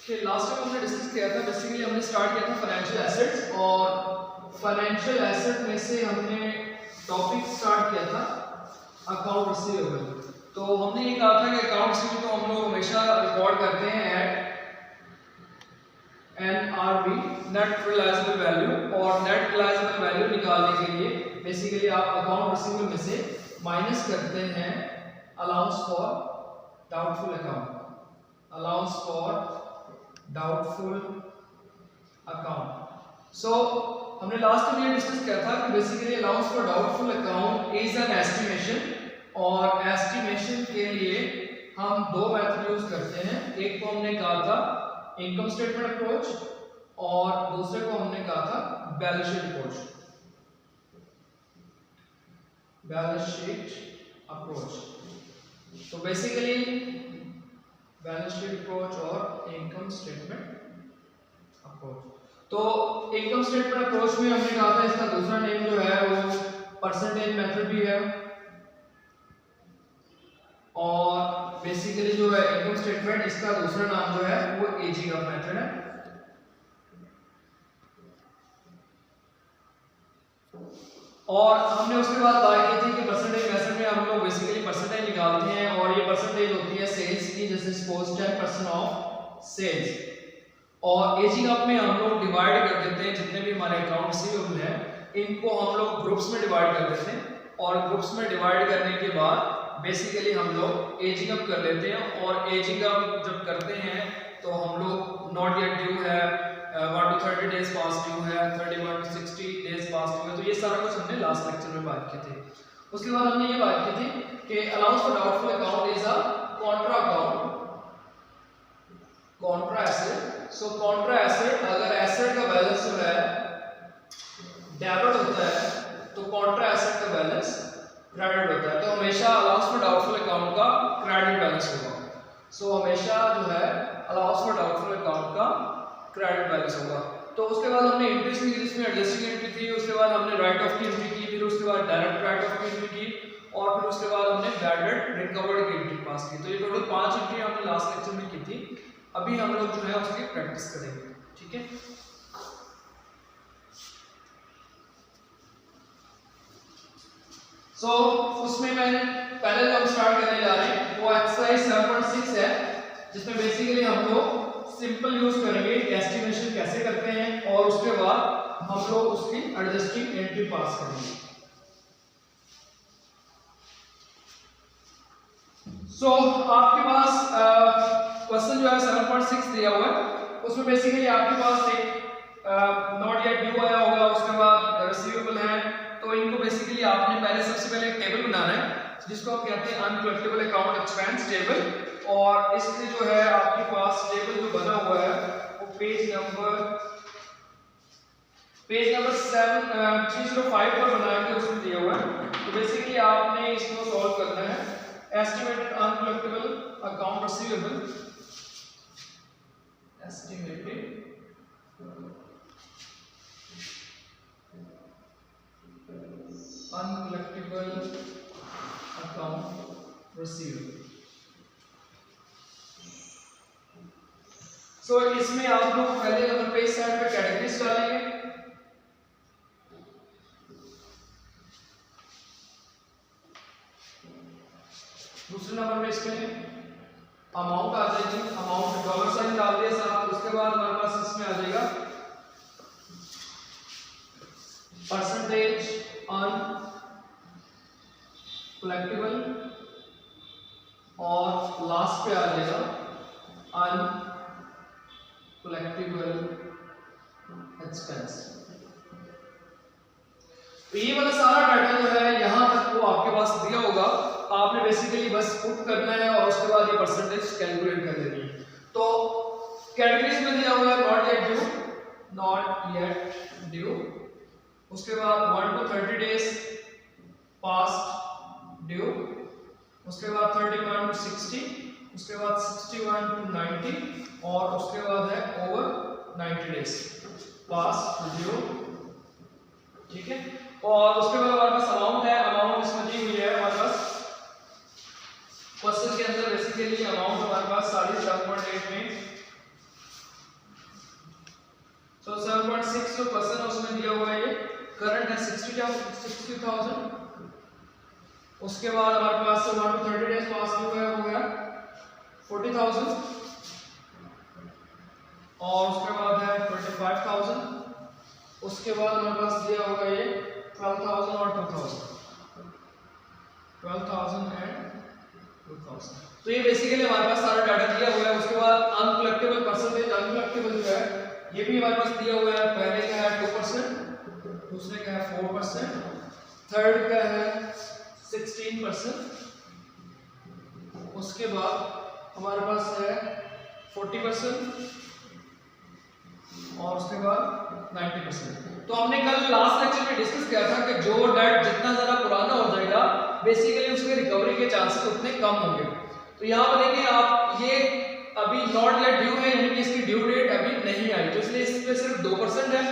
कि last time हमने discuss किया था, बेसिकली हमने स्टार्ट किया था फाइनेंशियल एसेट्स, और फाइनेंशियल एसेट में से हमने टॉपिक स्टार्ट किया था अकाउंट रिसीवेबल। तो हमने ये कहा था कि अकाउंट रिसीवेबल को हम लोग हमेशा रिकॉर्ड करते हैं at NRV, net realizable value, और नेट रियलाइजेबल वैल्यू निकालने के लिए बेसिकली आप अकाउंट रिसीवेबल में से माइनस करते हैं allowance for doubtful account, allowance for doubtful account. So हमने लास्ट में ये डिस्कस किया था कि basically allowance for doubtful account is an estimation, और एस्टिमेशन के लिए हम दो मेथड यूज करते हैं। एक को हमने कहा था इनकम स्टेटमेंट अप्रोच, और दूसरे को हमने कहा था balance sheet approach, balance sheet approach. तो बेसिकली बैलेंस शीट अप्रोच और इनकम स्टेटमेंट अप्रोच। तो इनकम स्टेटमेंट अप्रोच में हमने कहा था इसका दूसरा नेम जो है वो परसेंटेज मेथड भी है, और बेसिकली जो है इनकम स्टेटमेंट इसका दूसरा नाम जो है वो एजिंग अप मेथड है। और हमने उसके बाद बात की थी कि परसेंटेज मेथड में हम लोग बेसिकली परसेंटेज निकालते हैं, और ये परसेंटेज होती है सेल्स की, जैसे सपोज 10% ऑफ सेल्स। और एजिंग अप में हम लोग डिवाइड कर देते हैं जितने भी हमारे अकाउंट रिसीवेबल हैं, इनको हम लोग ग्रुप्स में डिवाइड कर देते हैं, और ग्रुप्स में डिवाइड करने के बाद बेसिकली हम लोग एजिंग अप कर लेते हैं। और एजिंग अप जब करते हैं तो हम लोग नॉट येट ड्यू है, 1 to 30 डेज पास ड्यू है, 31 to 60 डेज पास ड्यू है। तो ये सारा कुछ हमने लास्ट लेक्चर में बात की थी। उसके बाद हमने ये बात की थी कि allowance for doubtful account is a Contra account, Contra asset. So Contra asset, अगर एसेट का बैलेंस जो है डेबिट होता है तो कॉन्ट्रा एसेट का बैलेंस क्रेडिट होता है। तो हमेशा अलाउंस फॉर डाउटफुल अकाउंट का क्रेडिट बैलेंस होगा। सो हमेशा जो है अलाउंस फॉर डाउटफुल अकाउंट का क्रेडिट बैलेंस होगा। तो उसके बाद हमने एंट्रीज की, जिसमें एडजस्टिंग एंट्री थी, उसके बाद हमने राइट ऑफ की एंट्री की, फिर उसके बाद डायरेक्ट राइट ऑफ की एंट्री की, और फिर उसके बाद हमने बैड डेट रिकवर्ड की एंट्री पास की। तो ये टोटल 5 एंट्री हमने लास्ट लेक्चर में की थी। अभी हम लोग जो है उसकी प्रैक्टिस करेंगे, ठीक है। उसमें मैंने पहले जो हम स्टार्ट करने जा रहे हैं वो एक्सरसाइज 7.6 है, जिसमें बेसिकली हम लोग सिंपल यूज करेंगे एस्टिमेशन कैसे करते हैं, और उसके बाद हम लोग उसकी एडजस्टिंग एंट्री पास करेंगे। आपके पास क्वेश्चन जो है 7.6 दिया हुआ है, उसमें बेसिकली आपके पास एक नॉट येट ड्यू आया होगा, उसके बाद रिसीवेबल है। तो इनको बेसिकली आपने पहले सबसे पहले एक टेबल बनाना है जिसको आप कहते हैं अनकलेक्टेबल अकाउंट एक्सपेंस टेबल, और इसमें जो है आपके पास टेबल जो बना हुआ है वो पेज नंबर 305 पर बना के उसमें दिया हुआ है। तो बेसिकली आपने इसको सॉल्व करना है। Estimated uncollectible account receivable, estimated uncollectible account receivable. इसमें आप लोग पहले नंबर पे इस साइड पे कैटेगरीज डालेंगे, दूसरे नंबर पे इसमें अमाउंट आ जाएगी, अमाउंट डॉलर साइन डाल दिया साहब। उसके बाद हमारे पास इसमें आ जाएगा परसेंटेज अनकलेक्टेबल, और लास्ट पे आ जाएगा अनकलेक्टेबल एक्सपेंस। तो ये वाला सारा डाटा जो है यहां तक वो आपके पास दिया होगा, आपने बेसिकली बस पुट करना है और उसके बाद ये परसेंटेज कैलकुलेट कर देनी है। तो कैटेगरीज में दिया हुआ है not yet due, not yet due, उसके बाद 1 to 30 डेज पास्ट ड्यू, उसके बाद 31 to 60, उसके बाद 61 to 90, और उसके बाद है ओवर 90 डेज पास्ट ड्यू, ठीक है। और उसके बाद हमारे पास अमाउंट है, अमाउंट इसमें दी हुई है हमारे पास क्वेश्चन के अंदर। बेसिकली अमाउंट हमारे पास 7.8 में जो पर्सन है उसमें दिया हुआ है ये करंट है 60,000। उसके बाद हमारे पास 1 to 30 डेज पास हुआ है, हो गया 40,000। और उसके बाद है 25,000। उसके बाद हमारे पास दिया होगा ये 12,000 और 2,000, 12,000 एंड 2,000। तो ये बेसिकली हमारे पास सारा डाटा दिया हुआ है। उसके बाद अनकलेक्टेबल परसेंटेज, अनकलेक्टेबल जो है ये भी हमारे पास दिया हुआ है। पहले का है 2%, दूसरे का है 4%, थर्ड का है 16%, उसके बाद हमारे पास है 40% और उसके बाद 90%। तो हमने कल लास्ट लेक्चर में डिस्कस किया था कि जो डेट जितना ज्यादा पुराना हो जाएगा बेसिकली उसके रिकवरी के चांसेस उतने कम होंगे। तो यहाँ पर देखिए आप, ये अभी नॉट येट ड्यू है, यानी कि इसकी ड्यू डेट अभी नहीं आई, तो इसलिए इस पे सिर्फ 2% है।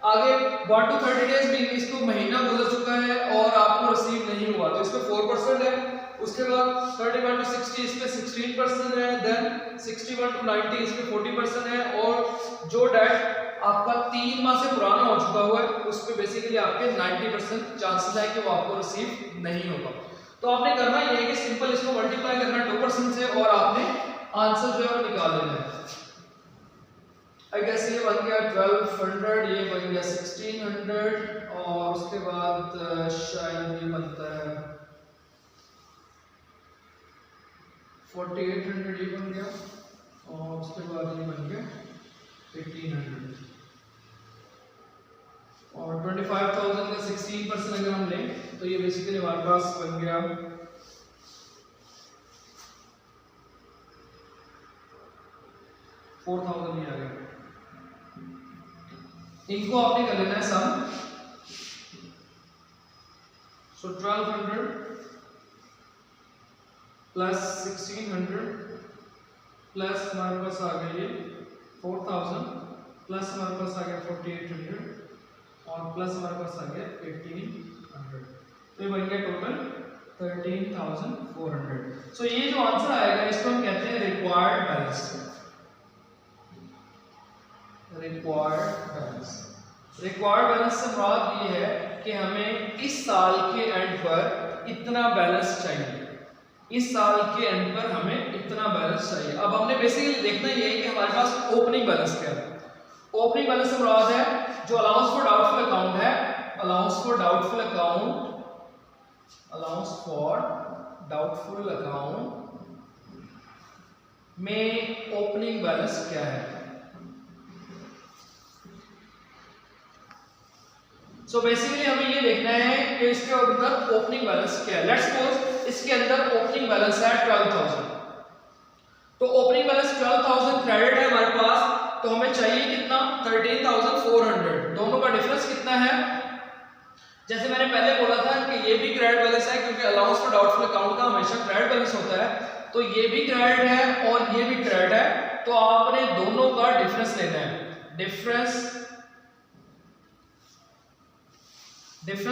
आगे 1 to 30 डेज भी इसको महीना गुजर चुका है और आपको रिसीव नहीं हुआ, तो इस पे 4% है। उसके बाद 31 to 60 इस पे 16% है, देन 61 to 90 इस पे 40% है, और जो डेट आपका 3 माह से पुराना हो चुका हुआ है उस पे बेसिकली आपके 90% चांसेस है कि वो आपको रिसीव नहीं होगा। तो आपने करना ये है कि सिंपल इसको मल्टीप्लाई करना 2% से और आपने आंसर जो है वो निकाल लेना है। आई गेस ये बन गया 1200, ये बन गया 1600, और उसके बाद शायद ये बनता है 4800, ये बन गया, और उसके बाद ये बन गया 1800, और 25,000 का 16% अगर हम लें तो ये बेसिकली हमारे पास बन गया 4,000 ही आ गया। इनको आपने कर लेना है सम। सो 1200 प्लस 1600 प्लस हमारे पास आ गया ये 4,000 प्लस हमारे पास आ गया 4,800 और प्लस हमारे पास आ गया 1,800, तो ये बन गया टोटल 13,400। सो ये जो आंसर आएगा इसको हम कहते हैं required balance. Required balance, required balance से मुराद ये है कि हमें इस साल के एंड पर इतना बैलेंस चाहिए, इस साल के एंड पर हमें इतना बैलेंस चाहिए। अब हमने बेसिकली देखना ये है कि हमारे पास ओपनिंग बैलेंस क्या है। ओपनिंग बैलेंस से मुराद है जो अलाउंस फॉर डाउटफुल अकाउंट है, allowance for doubtful account, allowance for doubtful account में ओपनिंग बैलेंस क्या है। सो बेसिकली हमें ये देखना है कि इसके अंदर ओपनिंग बैलेंस क्या है। लेट्स सपोज इसके अंदर ओपनिंग बैलेंस है 12,000, तो ओपनिंग बैलेंस 12,000 क्रेडिट है हमारे पास, तो हमें चाहिए कितना 13,400। दोनों का डिफरेंस कितना है, जैसे मैंने पहले बोला था कि ये भी क्रेडिट बैलेंस है क्योंकि अलाउंस फॉर डाउटफुल अकाउंट का हमेशा क्रेडिट बैलेंस होता है, तो ये भी क्रेडिट है और ये भी क्रेडिट है, तो आपने दोनों का डिफरेंस लेना है। डिफरेंस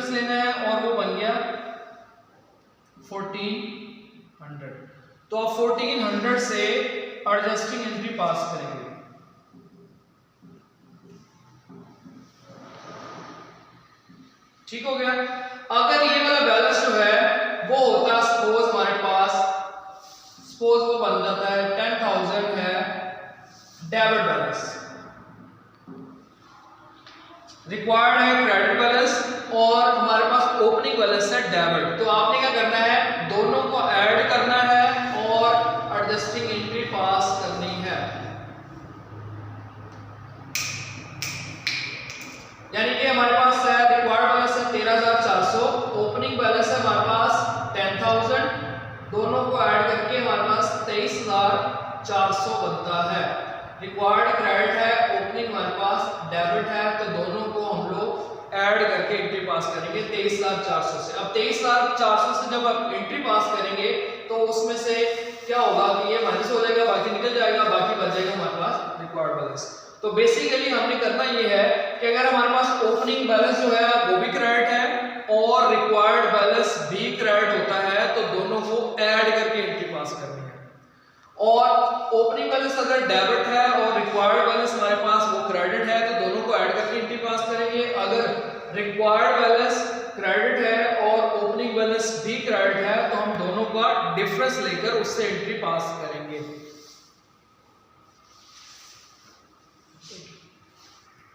लेना है और वो बन गया 1400। तो आप 1400 से एडजस्टिंग एंट्री पास करेंगे। ठीक हो गया। अगर ये वाला बैलेंस जो है वो होता सपोज हमारे पास, सपोज वो बन जाता है 10,000 है डेबिट बैलेंस, रिक्वायर्ड है क्रेडिट बैलेंस और हमारे पास ओपनिंग बैलेंस है डेबिट, तो आपने क्या करना है दोनों को ऐड करना है और एडजस्टिंग एंट्री पास करनी है। यानी कि हमारे पास है रिक्वायर्ड बैलेंस है 13,400, ओपनिंग बैलेंस है हमारे पास 10,000, दोनों को ऐड करके हमारे पास 23,400 बनता है। रिक्वायर्ड क्रेडिट है, ओपनिंग हमारे पास डेबिट है, तो दोनों को हम लोग ऐड करके एंट्री पास करेंगे 23,400 से। अब 23,400 से जब आप एंट्री पास करेंगे तो उसमें से क्या होगा कि ये माइनस हो जाएगा, बाकी निकल जाएगा, बाकी बच जाएगा हमारे पास रिक्वायर्ड बैलेंस। तो बेसिकली हमने करना ये है कि अगर हमारे पास ओपनिंग बैलेंस जो है वो भी क्रेडिट है और रिक्वायर्ड बैलेंस भी क्रेडिट होता है, तो दोनों को ऐड करके एंट्री पास करनी है। और ओपनिंग बैलेंस अगर डेबिट है और रिक्वायर्ड बैलेंस हमारे पास वो क्रेडिट है, तो दोनों को ऐड करके एंट्री पास रिक्वायर्ड बैलेंस क्रेडिट है और ओपनिंग बैलेंस भी क्रेडिट है, तो हम दोनों का डिफरेंस लेकर उससे एंट्री पास करेंगे।